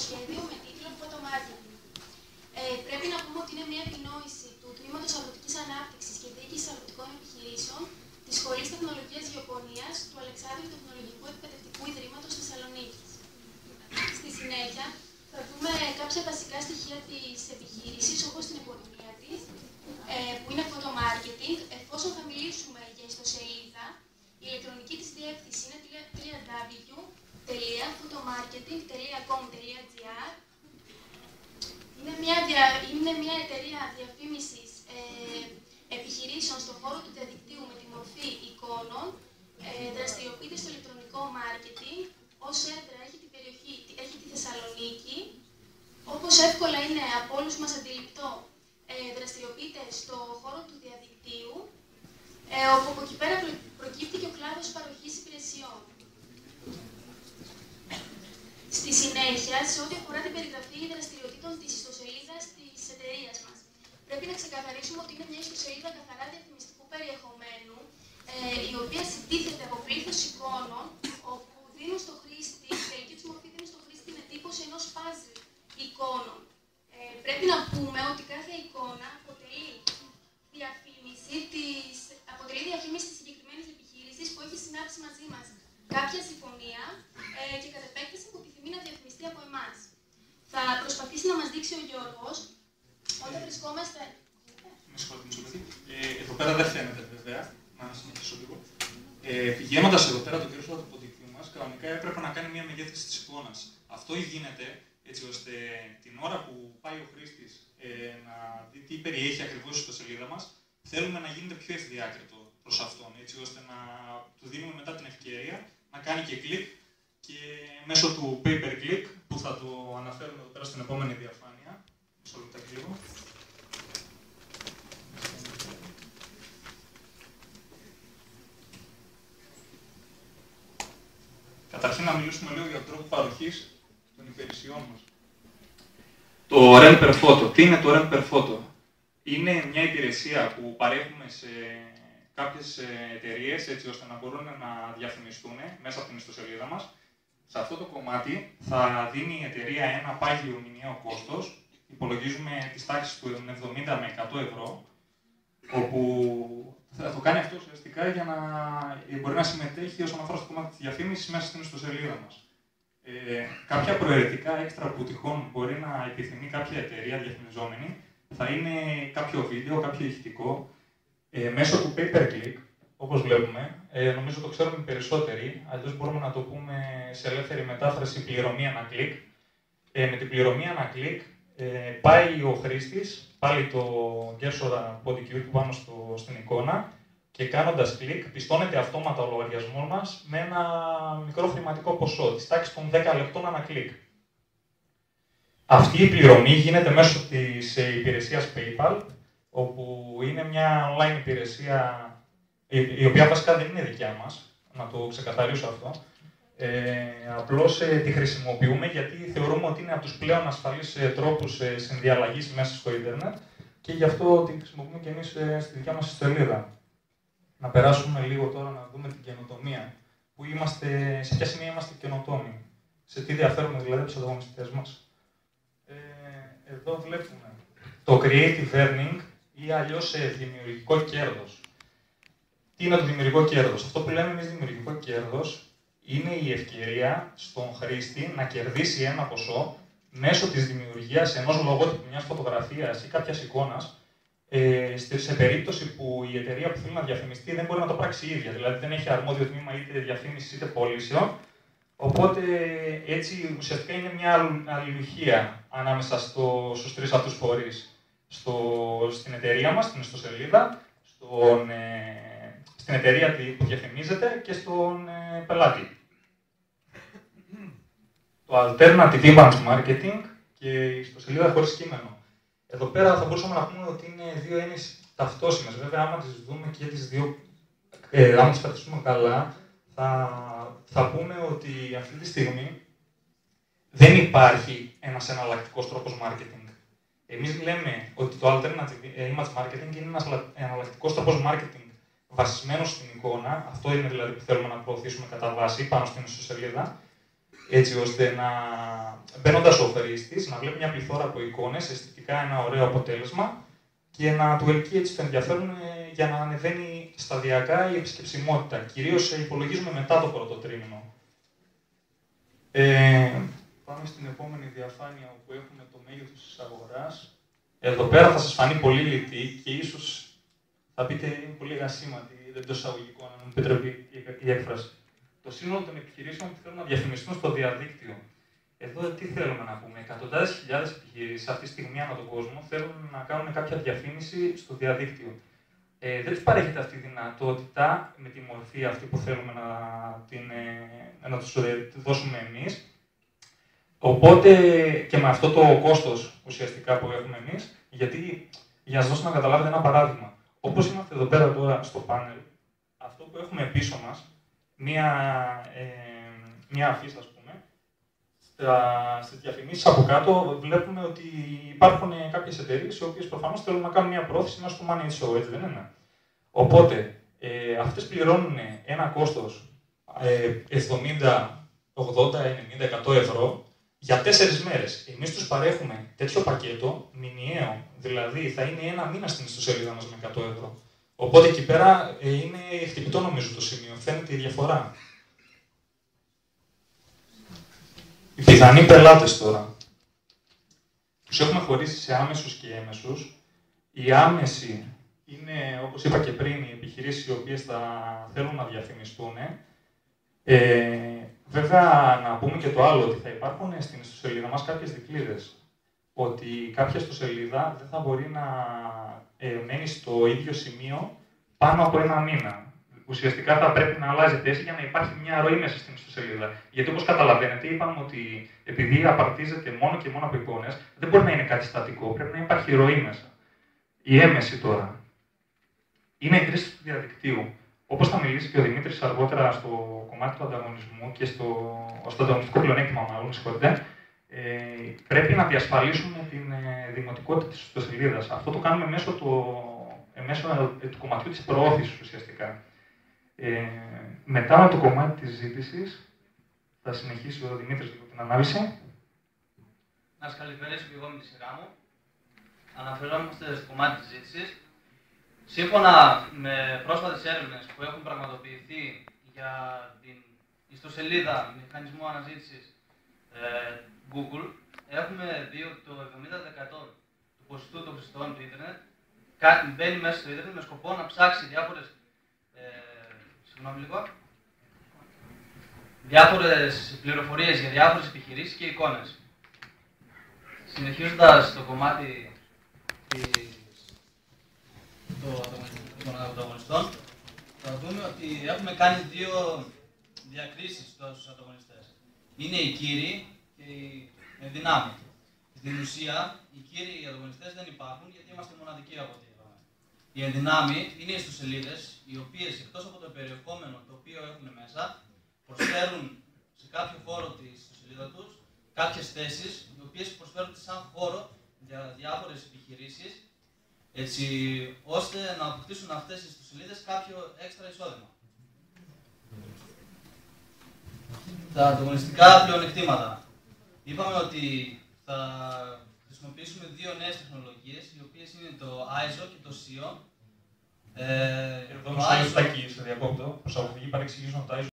σχέδιο με τίτλο Photo Marketing. Πρέπει να πούμε ότι είναι μια επινόηση του Τμήματος Αγροτικής Ανάπτυξης και Διοίκησης Αγροτικών Επιχειρήσεων της Σχολής Τεχνολογίας Γεωπονίας του Αλεξάνδρου Τεχνολογικού Εκπαιδευτικού Ιδρύματος Θεσσαλονίκης. Στη συνέχεια, θα δούμε κάποια βασικά στοιχεία της επιχείρησης, όπως την επωνυμία της, που είναι Photo Marketing. Εφόσον θα μιλήσουμε για ιστοσελίδα, η ηλεκτρονική της διεύθυνση είναι www.photomarketing.com.gr. Είναι μια εταιρεία διαφήμισης επιχειρήσεων στον χώρο του διαδικτύου με τη μορφή εικόνων. Δραστηριοποιείται στο ηλεκτρονικό μάρκετινγκ. Ως έδρα έχει τη Θεσσαλονίκη. Όπως εύκολα είναι από όλους μας αντιληπτό, δραστηριοποιείται στο χώρο του διαδικτύου, όπου από εκεί πέρα προκύπτει και ο κλάδος παροχής υπηρεσιών. Στη συνέχεια, σε ό,τι αφορά την περιγραφή δραστηριοτήτων της ιστοσελίδας της εταιρείας μας, πρέπει να ξεκαθαρίσουμε ότι είναι μια ιστοσελίδα καθαρά διαφημιστικού περιεχομένου, η οποία συντίθεται από πλήθος εικόνων, όπου δίνουν στο χρήστη, η τελική της μορφή δίνει στο χρήστη την εντύπωση ενός puzzle εικόνων. Πρέπει να πούμε ότι κάθε εικόνα αποτελεί διαφήμιση της συγκεκριμένης επιχείρησης που έχει συνάψει μαζί μας κάποια συμφωνία και κατ' επέκταση που επιθυμεί να διαφημιστεί από εμάς. Θα προσπαθήσει να μας δείξει ο Γιώργος όταν βρισκόμαστε. Με συγχωρείτε, εδώ πέρα δεν φαίνεται βέβαια, να συνεχίσω λίγο. Πηγαίνοντας εδώ πέρα το κέρδος του ποντικού μας, κανονικά έπρεπε να κάνει μια μεγέθυνση της εικόνας. Αυτό γίνεται έτσι ώστε την ώρα που πάει ο χρήστης να δει τι περιέχει ακριβώς η ιστοσελίδα μας, θέλουμε να γίνεται πιο ευδιάκριτο προς αυτόν, έτσι ώστε να του δίνουμε μετά την ευκαιρία να κάνει και κλικ και μέσω του pay per click, που θα το αναφέρουμε εδώ πέρα στην επόμενη διαφάνεια. Μισό λεπτάκι λίγο. Καταρχήν να μιλήσουμε λίγο για τον τρόπο παροχής των υπηρεσιών μας. Το Rent per Photo. Τι είναι το Rent per Photo? Είναι μια υπηρεσία που παρέχουμε σε κάποιες εταιρείες έτσι ώστε να μπορούν να διαφημιστούν μέσα από την ιστοσελίδα μας. Σε αυτό το κομμάτι θα δίνει η εταιρεία ένα πάγιο μηνιαίο κόστος. Υπολογίζουμε τις τάξεις του 70 με 100 ευρώ, όπου θα το κάνει αυτό ουσιαστικά για να μπορεί να συμμετέχει όσον αφορά στο κομμάτι της διαφήμισης μέσα στην ιστοσελίδα μας. Κάποια προαιρετικά έξτρα που τυχόν μπορεί να επιθυμεί κάποια εταιρεία διαφημιζόμενη θα είναι κάποιο βίντεο, κάποιο ηχητικό, μέσω του pay per click, όπως βλέπουμε. Νομίζω το ξέρουμε περισσότεροι, αλλιώς μπορούμε να το πούμε σε ελεύθερη μετάφραση πληρωμή ένα κλικ. Με την πληρωμή ένα κλικ πάει ο χρήστης, πάλι το κέρσορα ποντικού πάνω στην εικόνα και κάνοντας κλικ πιστώνεται αυτόματα ο λογαριασμός μας με ένα μικρό χρηματικό ποσό, της τάξης των 10 λεπτών ανά κλικ. Αυτή η πληρωμή γίνεται μέσω της υπηρεσίας PayPal, όπου είναι μια online υπηρεσία, η οποία βασικά δεν είναι δικιά μας, να το ξεκαθαρίσω αυτό. Απλώς τη χρησιμοποιούμε γιατί θεωρούμε ότι είναι από τους πλέον ασφαλείς τρόπους συνδιαλλαγής μέσα στο ίντερνετ και γι' αυτό τη χρησιμοποιούμε και εμείς στη δικιά μας σελίδα. Να περάσουμε λίγο τώρα να δούμε την καινοτομία. Σε ποια σημεία είμαστε καινοτόμοι, σε τι διαφέρουμε δηλαδή από τους ανταγωνιστές μας. Εδώ βλέπουμε το creative earning ή αλλιώς δημιουργικό κέρδος. Τι είναι το δημιουργικό κέρδος? Αυτό που λέμε εμείς δημιουργικό κέρδος είναι η ευκαιρία στον χρήστη να κερδίσει ένα ποσό μέσω της δημιουργίας ενός λογότυπου, μιας φωτογραφίας ή κάποιας εικόνας, σε περίπτωση που η εταιρεία που θέλει να διαφημιστεί δεν μπορεί να το πράξει η ίδια. Δηλαδή δεν έχει αρμόδιο τμήμα είτε διαφήμισης είτε πωλήσεων. Οπότε έτσι ουσιαστικά είναι μια αλληλουχία ανάμεσα στους τρεις αυτούς φορείς. Στην εταιρεία μας, στην ιστοσελίδα, στην εταιρεία που διαφημίζεται και στον πελάτη. Το Alternative Image Marketing και η ιστοσελίδα χωρίς κείμενο. Εδώ πέρα θα μπορούσαμε να πούμε ότι είναι δύο έννοιες ταυτόσιμες. Βέβαια, άμα τις δούμε και τις δύο, άμα τις κρατήσουμε καλά, θα πούμε ότι αυτή τη στιγμή δεν υπάρχει ένας εναλλακτικός τρόπος marketing. Εμείς λέμε ότι το Alternative Image Marketing είναι ένας εναλλακτικός τρόπος marketing βασισμένος στην εικόνα. Αυτό είναι δηλαδή που θέλουμε να προωθήσουμε κατά βάση πάνω στην ιστοσελίδα. έτσι ώστε να, μπαίνοντας ο χρήστης, να βλέπει μια πληθώρα από εικόνες, αισθητικά ένα ωραίο αποτέλεσμα και να του ελκύει έτσι το ενδιαφέρον για να ανεβαίνει σταδιακά η επισκεψιμότητα. Κυρίως υπολογίζουμε μετά το πρώτο τρίμηνο. Πάμε στην επόμενη διαφάνεια όπου έχουμε το μέγεθος της αγοράς. Εδώ πέρα θα σας φανεί πολύ λιτή και ίσως θα πείτε είναι πολύ εργασίματη, δεν το εισαγωγικό, να μου επιτρέπει η έκφραση. Το σύνολο των επιχειρήσεων που θέλουν να διαφημιστούν στο διαδίκτυο. Εδώ τι θέλουμε να πούμε. Εκατοντάδες χιλιάδες επιχειρήσεις αυτή τη στιγμή ανά τον κόσμο θέλουν να κάνουν κάποια διαφήμιση στο διαδίκτυο. Δεν τους παρέχεται αυτή η δυνατότητα με τη μορφή αυτή που θέλουμε να τους δώσουμε εμείς. Οπότε και με αυτό το κόστος ουσιαστικά που έχουμε εμείς, γιατί για να σας δώσω να καταλάβετε ένα παράδειγμα. Όπως είμαστε εδώ πέρα τώρα στο πάνελ, αυτό που έχουμε πίσω μας, μία αφίσα, ας πούμε, στις διαφημίσεις από κάτω βλέπουμε ότι υπάρχουν κάποιες εταιρείες οι οποίες προφανώς θέλουν να κάνουν μια πρόθεση μέσα στο Money Show, έτσι δεν είναι? Οπότε, αυτές πληρώνουν ένα κόστος 70, 80, 90, 100 ευρώ για 4 μέρες. Εμείς τους παρέχουμε τέτοιο πακέτο μηνιαίο, δηλαδή θα είναι ένα μήνα στην ιστοσελίδα μας με 100 ευρώ. Οπότε εκεί πέρα είναι χτυπητό νομίζω το σημείο, φαίνεται η διαφορά. Οι πιθανοί πελάτες τώρα. Τους έχουμε χωρίσει σε άμεσους και έμεσους. Οι άμεσοι είναι, όπως είπα και πριν, οι επιχειρήσεις οι οποίες θα θέλουν να διαφημιστούν. Βέβαια, να πούμε και το άλλο, ότι θα υπάρχουν στην ιστοσελίδα μας κάποιες δικλείδες. Ότι κάποια ιστοσελίδα δεν θα μπορεί να μένει στο ίδιο σημείο πάνω από ένα μήνα. Ουσιαστικά θα πρέπει να αλλάζει θέση για να υπάρχει μια ροή μέσα στην ιστοσελίδα. Γιατί όπως καταλαβαίνετε, είπαμε ότι επειδή απαρτίζεται μόνο και μόνο από εικόνες, δεν μπορεί να είναι κάτι στατικό, πρέπει να υπάρχει ροή μέσα. Η έμεση τώρα είναι η χρήση του διαδικτύου. Όπως θα μιλήσει και ο Δημήτρης αργότερα στο κομμάτι του ανταγωνισμού και στο ανταγωνιστικό πλεονέκτημα, μάλλον, συγχωρείτε, πρέπει να διασφαλίσουμε την δημοτικότητα της ιστοσελίδας. Αυτό το κάνουμε μέσω του κομματιού της προώθησης ουσιαστικά. Μετά με το κομμάτι της ζήτησης, θα συνεχίσει ο Δημήτρης λίγο την ανάλυση. Να σας καλημερίσω και εγώ με τη σειρά μου. Αναφερόμαστε στο κομμάτι της ζήτησης. Σύμφωνα με πρόσφατες έρευνες που έχουν πραγματοποιηθεί για την ιστοσελίδα μηχανισμού αναζήτησης Google, έχουμε δει ότι το 70% του ποσοστού των χρηστών του ίντερνετ μπαίνει μέσα στο ίντερνετ με σκοπό να ψάξει διάφορες πληροφορίες για διάφορες επιχειρήσεις και εικόνες. Συνεχίζοντας το κομμάτι των ανταγωνιστών, θα δούμε ότι έχουμε κάνει δύο διακρίσεις στους ανταγωνιστές. Είναι οι κύριοι και οι ενδυνάμοι. Στην ουσία, οι κύριοι ανταγωνιστές δεν υπάρχουν γιατί είμαστε μοναδικοί από ό,τι είπαμε. Οι ενδυνάμοι είναι οι ιστοσελίδες, οι οποίες εκτός από το περιεχόμενο το οποίο έχουν μέσα, προσφέρουν σε κάποιο χώρο τη ιστοσελίδα τους κάποιες θέσεις, οι οποίες προσφέρονται σαν χώρο για διάφορες επιχειρήσεις, έτσι ώστε να αποκτήσουν αυτές τις ιστοσελίδες κάποιο έξτρα εισόδημα. Τα ανταγωνιστικά πλεονεκτήματα. Είπαμε ότι θα χρησιμοποιήσουμε δύο νέες τεχνολογίες, οι οποίες είναι το ISO και το SEO. Εδώ μισό λεπτάκι σε διακόπτω, προς αποφυγή παρεξηγήσεων, το ISO